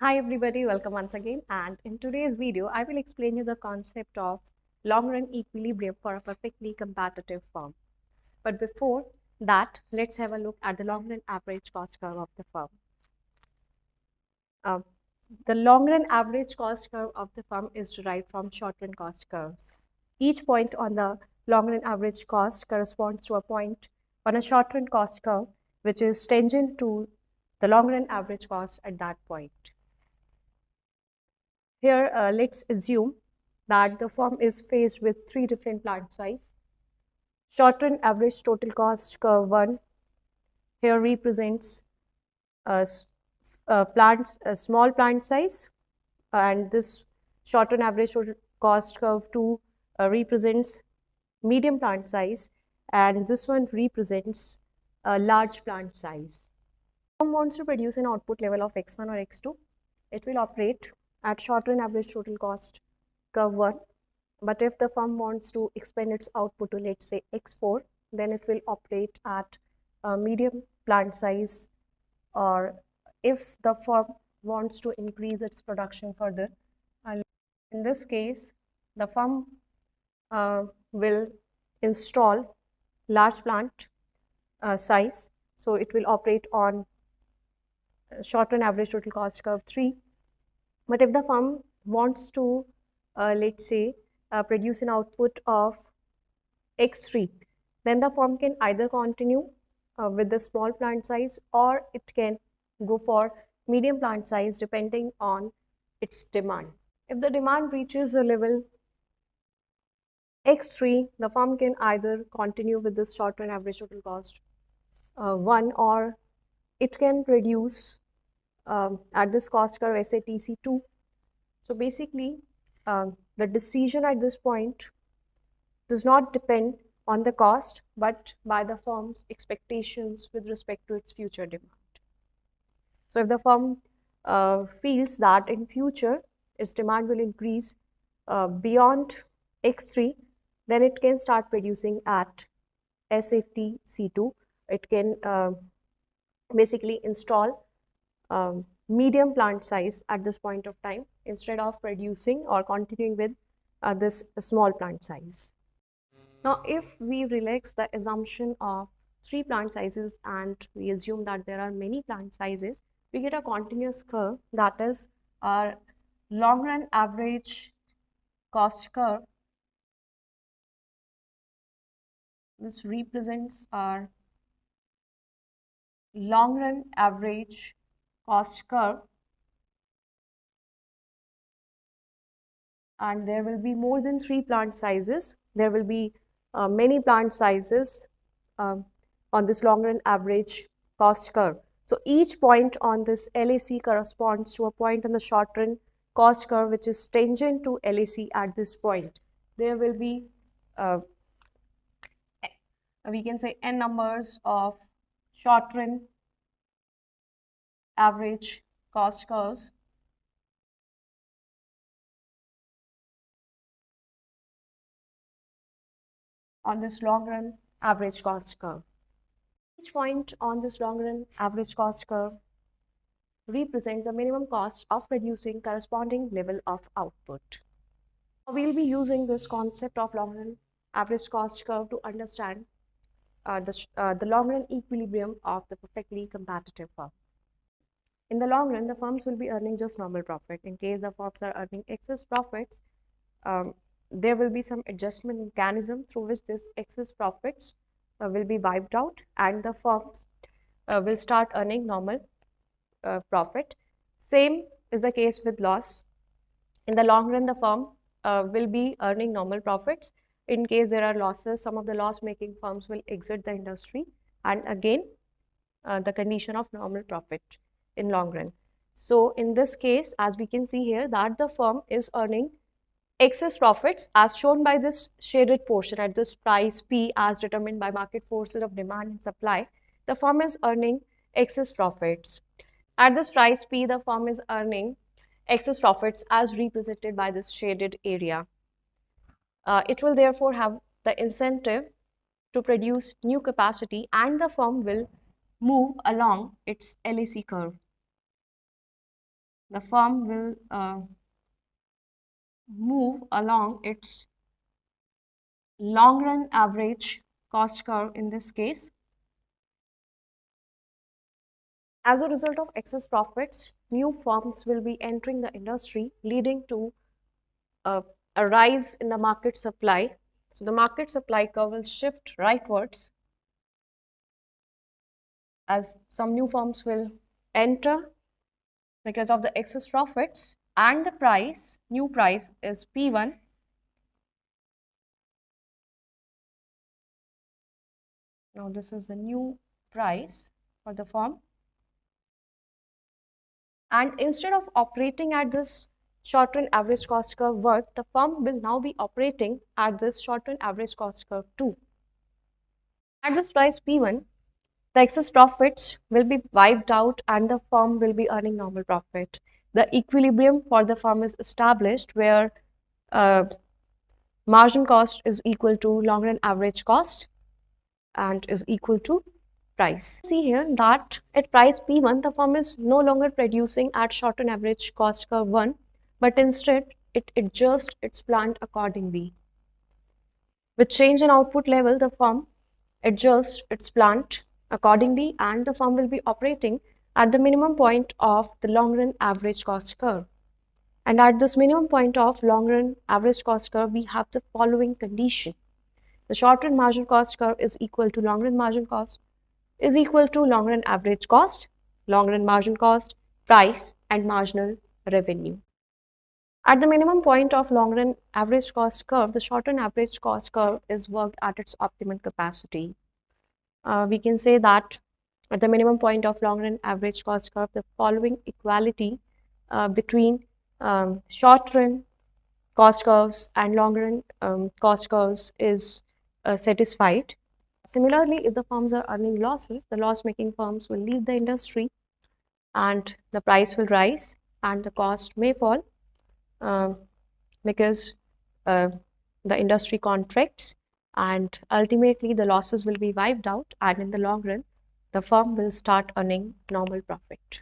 Hi everybody, welcome once again, and in today's video I will explain you the concept of long run equilibrium for a perfectly competitive firm. But before that, let's have a look at the long run average cost curve of the firm. Uh, the long run average cost curve of the firm is derived from short run cost curves. Each point on the long run average cost corresponds to a point on a short run cost curve which is tangent to the long run average cost at that point. Here, let's assume that the firm is faced with three different plant size. Short-run average total cost curve 1 here represents a small plant size, and this short-run average total cost curve 2 represents medium plant size, and this one represents a large plant size. If firm wants to produce an output level of x1 or x2, it will operate at short-run average total cost curve 1. But if the firm wants to expand its output to, let's say, x4, then it will operate at a medium plant size, or if the firm wants to increase its production further, in this case, the firm will install large plant size, so it will operate on short-run average total cost curve 3. But if the firm wants to, let's say, produce an output of x3, then the firm can either continue with the small plant size, or it can go for medium plant size depending on its demand. If the demand reaches a level x3, the firm can either continue with this short-run average total cost 1, or it can reduce at this cost curve SATC2. So basically, the decision at this point does not depend on the cost, but by the firm's expectations with respect to its future demand. So if the firm feels that in future its demand will increase beyond x3, then it can start producing at SATC2. It can basically install medium plant size at this point of time instead of producing or continuing with this small plant size. Now, if we relax the assumption of three plant sizes and we assume that there are many plant sizes, we get a continuous curve, that is our long run average cost curve. This represents our long run average cost curve, and there will be more than three plant sizes. There will be many plant sizes on this long run average cost curve. So each point on this LAC corresponds to a point on the short run cost curve which is tangent to LAC at this point. There will be, we can say, n numbers of short run average cost curves. On this long run average cost curve. Each point on this long run average cost curve represents the minimum cost of producing corresponding level of output. We'll be using this concept of long run average cost curve to understand the long run equilibrium of the perfectly competitive firm. In the long run, the firms will be earning just normal profit. In case the firms are earning excess profits, there will be some adjustment mechanism through which this excess profits will be wiped out, and the firms will start earning normal profit. Same is the case with loss. In the long run, the firm will be earning normal profits. In case there are losses, some of the loss-making firms will exit the industry, and again, the condition of normal profit in long run. So in this case, as we can see here, that the firm is earning excess profits as shown by this shaded portion at this price P as determined by market forces of demand and supply. The firm is earning excess profits. At this price P, the firm is earning excess profits as represented by this shaded area. It will therefore have the incentive to produce new capacity, and the firm will move along its LAC curve. the firm will move along its long run average cost curve in this case. As a result of excess profits, new firms will be entering the industry, leading to a, a rise in the market supply. So the market supply curve will shift rightwards as some new firms will enter because of the excess profits, and the price, new price is P1. Now this is the new price for the firm. And instead of operating at this short-run average cost curve 1, the firm will now be operating at this short-run average cost curve 2. At this price P1, the excess profits will be wiped out and the firm will be earning normal profit. The equilibrium for the firm is established where margin cost is equal to long-run average cost and is equal to price. See here that at price P1, the firm is no longer producing at short-run average cost curve 1, but instead it adjusts its plant accordingly. With change in output level, the firm adjusts its plant accordingly and the firm will be operating at the minimum point of the long-run average cost curve. And at this minimum point of long-run average cost curve, we have the following condition. The short-run marginal cost curve is equal to long-run marginal cost is equal to long-run average cost, long-run marginal cost, price, and marginal revenue. At the minimum point of long-run average cost curve, the short-run average cost curve is worked at its optimal capacity. We can say that at the minimum point of long-run average cost curve, the following equality between short-run cost curves and long-run cost curves is satisfied. Similarly, if the firms are earning losses, the loss-making firms will leave the industry and the price will rise and the cost may fall because the industry contracts and ultimately the losses will be wiped out and in the long run, the firm will start earning normal profit.